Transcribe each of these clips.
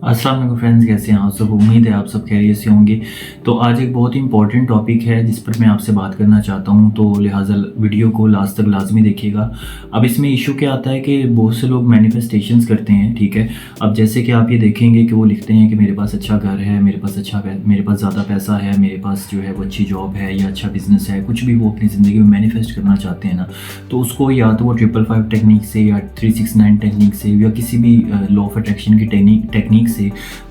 अस्सलाम वालेकुम फ्रेंड्स, कैसे हैं आप सब। उम्मीद है आप सब खैरियत से होंगे। तो आज एक बहुत ही इंपॉर्टेंट टॉपिक है जिस पर मैं आपसे बात करना चाहता हूं, तो लिहाजा वीडियो को लास्ट तक लाजमी देखिएगा। अब इसमें इशू क्या आता है कि बहुत से लोग मैनिफेस्टेशंस करते हैं, ठीक है। अब जैसे कि आप ये देखेंगे कि वो लिखते हैं कि मेरे पास अच्छा घर है, मेरे पास ज़्यादा पैसा है, मेरे पास जो है वो अच्छी जॉब है या अच्छा बिजनेस है, कुछ भी वो अपनी ज़िंदगी में मैनिफेस्ट करना चाहते हैं ना, तो उसको या तो वो 555 टेक्निक से या 369 टेक्निक से या किसी भी लॉ ऑफ अट्रैक्शन की टेक्निक से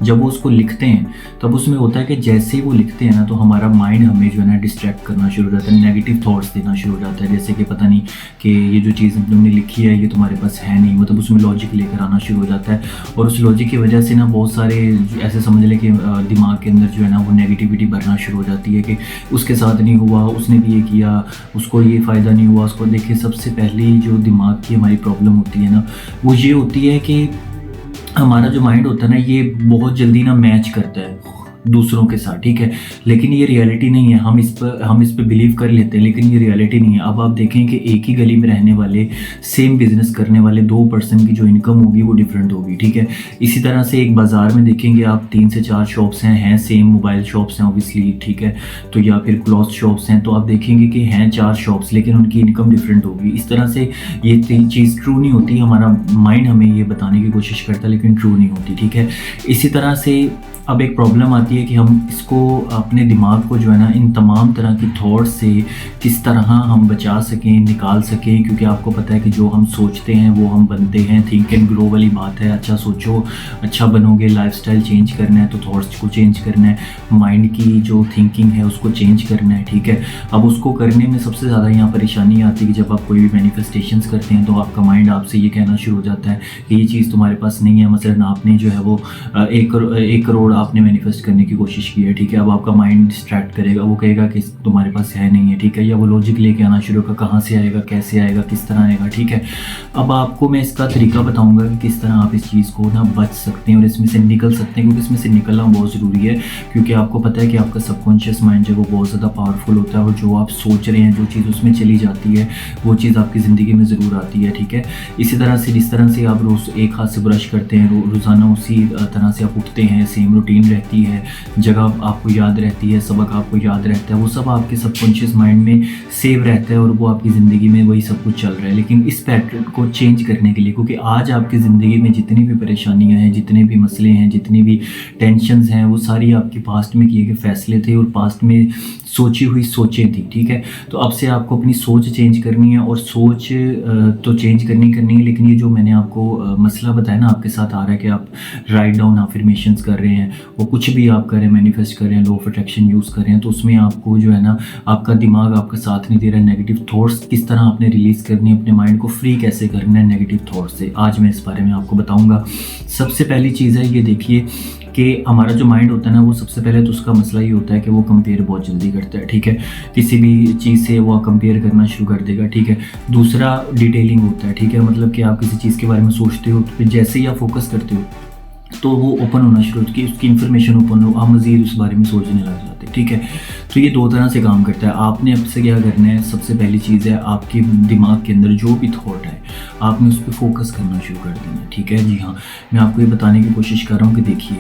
जब वो उसको लिखते हैं तब उसमें होता है कि जैसे ही वो लिखते हैं ना, तो हमारा माइंड हमें जो है ना डिस्ट्रैक्ट करना शुरू हो जाता है, नेगेटिव थॉट्स देना शुरू हो जाता है। जैसे कि पता नहीं कि ये जो चीज़ तुमने लिखी है ये तुम्हारे पास है नहीं, मतलब उसमें लॉजिक लेकर आना शुरू हो जाता है। और उस लॉजिक की वजह से ना बहुत सारे ऐसे समझ लें कि दिमाग के अंदर जो है ना वो नेगेटिविटी भरना शुरू हो जाती है कि उसके साथ नहीं हुआ, उसने भी ये किया, उसको ये फ़ायदा नहीं हुआ उसको। देखिए, सबसे पहली जो दिमाग की हमारी प्रॉब्लम होती है ना, वो ये होती है कि हमारा जो माइंड होता है ना, ये बहुत जल्दी ना मैच करता है दूसरों के साथ, ठीक है। लेकिन ये रियलिटी नहीं है। हम इस पर बिलीव कर लेते हैं, लेकिन ये रियलिटी नहीं है। अब आप देखें कि एक ही गली में रहने वाले सेम बिजनेस करने वाले दो पर्सन की जो इनकम होगी वो डिफरेंट होगी, ठीक है। इसी तरह से एक बाज़ार में देखेंगे आप 3 से 4 शॉप्स हैं सेम, मोबाइल शॉप्स हैं ऑब्वियसली, ठीक है, तो या फिर क्लॉथ शॉप्स हैं, तो आप देखेंगे कि हैं 4 शॉप्स लेकिन उनकी इनकम डिफरेंट होगी। इस तरह से ये चीज़ ट्रू नहीं होती। हमारा माइंड हमें ये बताने की कोशिश करता है लेकिन ट्रू नहीं होती, ठीक है। इसी तरह से अब एक प्रॉब्लम आती है कि हम इसको अपने दिमाग को जो है ना इन तमाम तरह की थॉट्स से किस तरह हम बचा सकें, निकाल सकें, क्योंकि आपको पता है कि जो हम सोचते हैं वो हम बनते हैं। थिंक एंड ग्रो वाली बात है। अच्छा सोचो, अच्छा बनोगे। लाइफस्टाइल चेंज करना है तो थॉट्स को चेंज करना है, माइंड की जो थिंकिंग है उसको चेंज करना है, ठीक है। अब उसको करने में सबसे ज़्यादा यहाँ परेशानी आती है कि जब आप कोई भी मैनिफेस्टेशंस करते हैं तो आपका माइंड आपसे ये कहना शुरू हो जाता है कि ये चीज़ तुम्हारे पास नहीं है। मसलन आपने जो है वो 1 करोड़ आपने मैनिफेस्ट करने की कोशिश की है, ठीक है। अब आपका माइंड डिस्ट्रैक्ट करेगा, वो कहेगा कि तुम्हारे पास है नहीं है, ठीक है, या वो लॉजिक लेके आना शुरू होगा, कहाँ से आएगा, कैसे आएगा, किस तरह आएगा, ठीक है। अब आपको मैं इसका तरीका बताऊंगा कि किस तरह आप इस चीज़ को ना बच सकते हैं और इसमें से निकल सकते हैं, क्योंकि इसमें से निकलना बहुत ज़रूरी है। क्योंकि आपको पता है कि आपका सबकॉन्शियस माइंड जो है वो बहुत ज़्यादा पावरफुल होता है और जो आप सोच रहे हैं, जो चीज़ उसमें चली जाती है वो चीज़ आपकी ज़िंदगी में ज़रूर आती है, ठीक है। इसी तरह से जिस तरह से आप रोज़ एक हाथ से ब्रश करते हैं, रोज़ाना उसी तरह से आप उठते हैं, सेम रूटीन रहती है, जगह आपको याद रहती है, सबक आपको याद रहता है, वो सब आपके सबकॉन्शियस माइंड में सेव रहता है और वो आपकी ज़िंदगी में वही सब कुछ चल रहा है। लेकिन इस पैटर्न को चेंज करने के लिए, क्योंकि आज आपकी ज़िंदगी में जितनी भी परेशानियां हैं, जितने भी मसले हैं, जितनी भी टेंशन्स हैं, वो सारी आपके पास्ट में किए गए फैसले थे और पास्ट में सोची हुई सोचें थी, ठीक है। तो अब से आपको अपनी सोच चेंज करनी है और सोच तो चेंज करनी है, लेकिन ये जो मैंने आपको मसला बताया ना आपके साथ आ रहा है कि आप राइट डाउन अफर्मेशंस कर रहे हैं, वो कुछ भी आप कर रहे हैं, मैनिफेस्ट कर रहे हैं, लॉ ऑफ अट्रैक्शन यूज़ कर रहे हैं, तो उसमें आपको जो है ना आपका दिमाग आपका साथ नहीं दे रहा है। नेगेटिव थॉट्स किस तरह आपने रिलीज़ करनी है, अपने माइंड को फ्री कैसे करना है नेगेटिव थॉट्स से, आज मैं इस बारे में आपको बताऊँगा। सबसे पहली चीज़ है ये देखिए कि हमारा जो माइंड होता है ना, वो सबसे पहले तो उसका मसला ये होता है कि वो कंपेयर बहुत जल्दी करता है, ठीक है। किसी भी चीज़ से वो कंपेयर करना शुरू कर देगा, ठीक है। दूसरा डिटेलिंग होता है, ठीक है, मतलब कि आप किसी चीज़ के बारे में सोचते हो तो जैसे ही आप फोकस करते हो तो वो ओपन होना शुरू होती है, उसकी इन्फॉर्मेशन ओपन हो, आप मज़ीद उस बारे में सोचने लग जाते हैं, ठीक है। तो ये 2 तरह से काम करता है। आपने अब से क्या करना है, सबसे पहली चीज़ है आपके दिमाग के अंदर जो भी थॉट है आपने उस पर फोकस करना शुरू कर देना है, ठीक है। जी हाँ, मैं आपको ये बताने की कोशिश कर रहा हूँ कि देखिए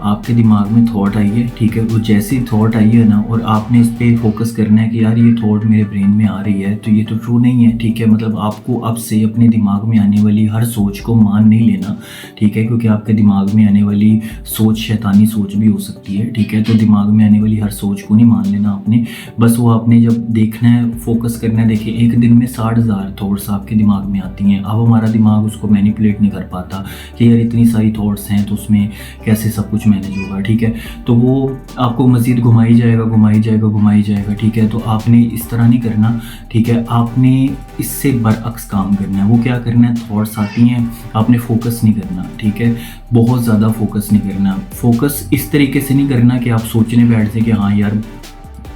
आपके दिमाग में थॉट आई है, ठीक है, वो जैसी थॉट आई है ना और आपने इस पर फोकस करना है कि यार ये थॉट मेरे ब्रेन में आ रही है तो ये तो ट्रू नहीं है, ठीक है। मतलब आपको अब से अपने दिमाग में आने वाली हर सोच को मान नहीं लेना, ठीक है, क्योंकि आपके दिमाग में आने वाली सोच शैतानी सोच भी हो सकती है, ठीक है। तो दिमाग में आने वाली हर सोच को नहीं मान लेना आपने, बस वो आपने जब देखना है, फोकस करना है। देखिए एक दिन में 60,000 थॉट्स आपके दिमाग में आती हैं। अब हमारा दिमाग उसको मैनिपुलेट नहीं कर पाता कि यार इतनी सारी थॉट्स हैं तो उसमें कैसे सब कुछ मैनेज होगा, ठीक है। तो वो आपको मज़ीद घुमाई जाएगा, ठीक है। तो आपने इस तरह नहीं करना, ठीक है, आपने इससे बरअक्स काम करना है। वो क्या करना है, थॉट्स आती हैं, आपने फोकस नहीं करना, ठीक है, बहुत ज़्यादा फोकस नहीं करना। फोकस इस तरीके से नहीं करना कि आप सोचने बैठते कि हाँ यार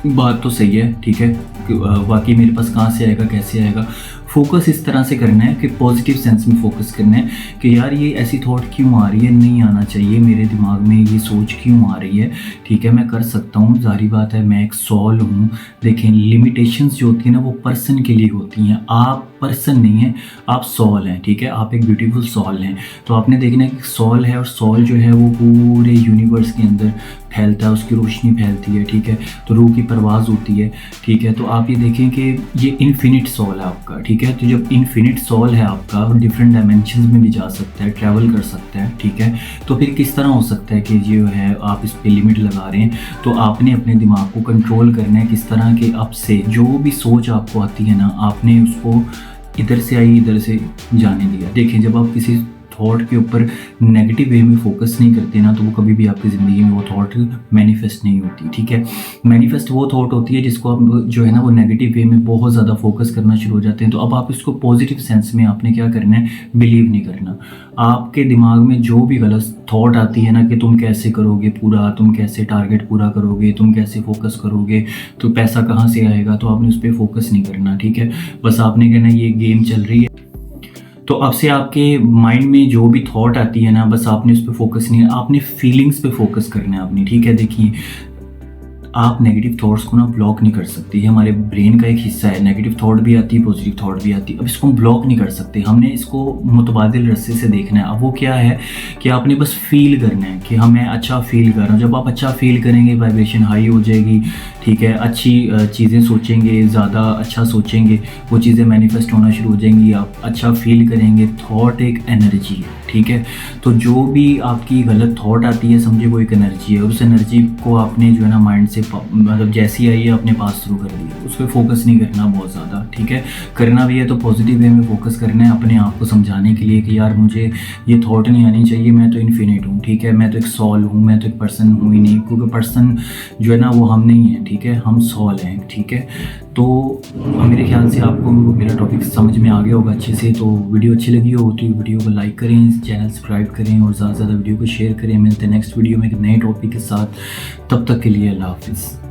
बात तो सही है, ठीक है, वाकई मेरे पास कहाँ से आएगा, कैसे आएगा। फोकस इस तरह से करना है कि पॉजिटिव सेंस में फोकस करना है कि यार ये ऐसी थॉट क्यों आ रही है, नहीं आना चाहिए मेरे दिमाग में, ये सोच क्यों आ रही है, ठीक है मैं कर सकता हूँ, जाहिर बात है मैं एक सॉल हूँ। देखें लिमिटेशंस जो होती है ना वो पर्सन के लिए होती हैं, आप पर्सन नहीं है, आप सॉल हैं, ठीक है, आप एक ब्यूटीफुल सॉल हैं। तो आपने देखना है कि सॉल है और सॉल जो है वो पूरे यूनिवर्स के अंदर फैलता है, उसकी रोशनी फैलती है, ठीक है, तो रूह की परवाज़ होती है, ठीक है। तो आप ये देखें कि ये इन्फिनिट सॉल है आपका, ठीक है। तो जब इन्फिनिट सॉल है आपका वो डिफरेंट डायमेंशन में भी जा सकता है, ट्रैवल कर सकता है, ठीक है। तो फिर किस तरह हो सकता है कि जो है आप इस पर लिमिट लगा रहे हैं। तो आपने अपने दिमाग को कंट्रोल करना है, किस तरह के आपसे जो भी सोच आपको आती है ना, आपने उसको इधर से आई इधर से जाने दिया। देखें जब आप किसी थॉट के ऊपर नेगेटिव वे में फोकस नहीं करते ना तो वो कभी भी आपकी ज़िंदगी में वो थॉट मैनिफेस्ट नहीं होती, ठीक है। मैनिफेस्ट वो थॉट होती है जिसको आप जो है ना वो नेगेटिव वे में बहुत ज़्यादा फोकस करना शुरू हो जाते हैं। तो अब आप इसको पॉजिटिव सेंस में आपने क्या करना है, बिलीव नहीं करना। आपके दिमाग में जो भी गलत थॉट आती है ना कि तुम कैसे करोगे पूरा, तुम कैसे टारगेट पूरा करोगे, तुम कैसे फोकस करोगे, तो पैसा कहाँ से आएगा, तो आपने उस पर फोकस नहीं करना, ठीक है। बस आपने कहना ये गेम चल रही है। तो अब से आपके माइंड में जो भी थॉट आती है ना बस आपने उस पर फोकस नहीं, आपने फीलिंग्स पे फोकस करना है आपने, ठीक है। देखिए आप नेगेटिव थॉट्स को ना ब्लॉक नहीं कर सकते, ये हमारे ब्रेन का एक हिस्सा है, नेगेटिव थॉट भी आती है पॉजिटिव थॉट भी आती है। अब इसको हम ब्लॉक नहीं कर सकते, हमने इसको मुतबादिल रस्ते से देखना है। अब वो क्या है कि आपने बस फील करना है कि हाँ मैं अच्छा फील कर रहा हूँ। जब आप अच्छा फील करेंगे वाइब्रेशन हाई हो जाएगी, ठीक है, अच्छी चीज़ें सोचेंगे, ज़्यादा अच्छा सोचेंगे, वो चीज़ें मैनिफेस्ट होना शुरू हो जाएंगी। आप अच्छा फील करेंगे, थॉट एक एनर्जी है, ठीक है। तो जो भी आपकी गलत थॉट आती है समझे वो एक एनर्जी है, उस एनर्जी को आपने जो है ना माइंड से मतलब जैसी आई है अपने पास शुरू कर दी, उस पर फोकस नहीं करना बहुत ज़्यादा, ठीक है। करना भी है तो पॉजिटिव वे में फोकस करना है, अपने आप को समझाने के लिए कि यार मुझे ये थॉट नहीं आनी चाहिए, मैं तो इन्फिनिट हूँ, ठीक है, मैं तो एक सॉल हूँ, मैं तो एक पर्सन हूँ ही नहीं, क्योंकि पर्सन जो है ना वो हम नहीं हैं, ठीक है, हम सॉल हैं, ठीक है। तो मेरे ख्याल से आपको मेरा टॉपिक समझ में आ गया होगा अच्छे से। तो वीडियो अच्छी लगी हो तो वीडियो को लाइक करें, चैनल सब्सक्राइब करें और ज़्यादा से ज़्यादा वीडियो को शेयर करें। मिलते हैं नेक्स्ट वीडियो में एक नए टॉपिक के साथ, तब तक के लिए अल्लाह हाफिज़।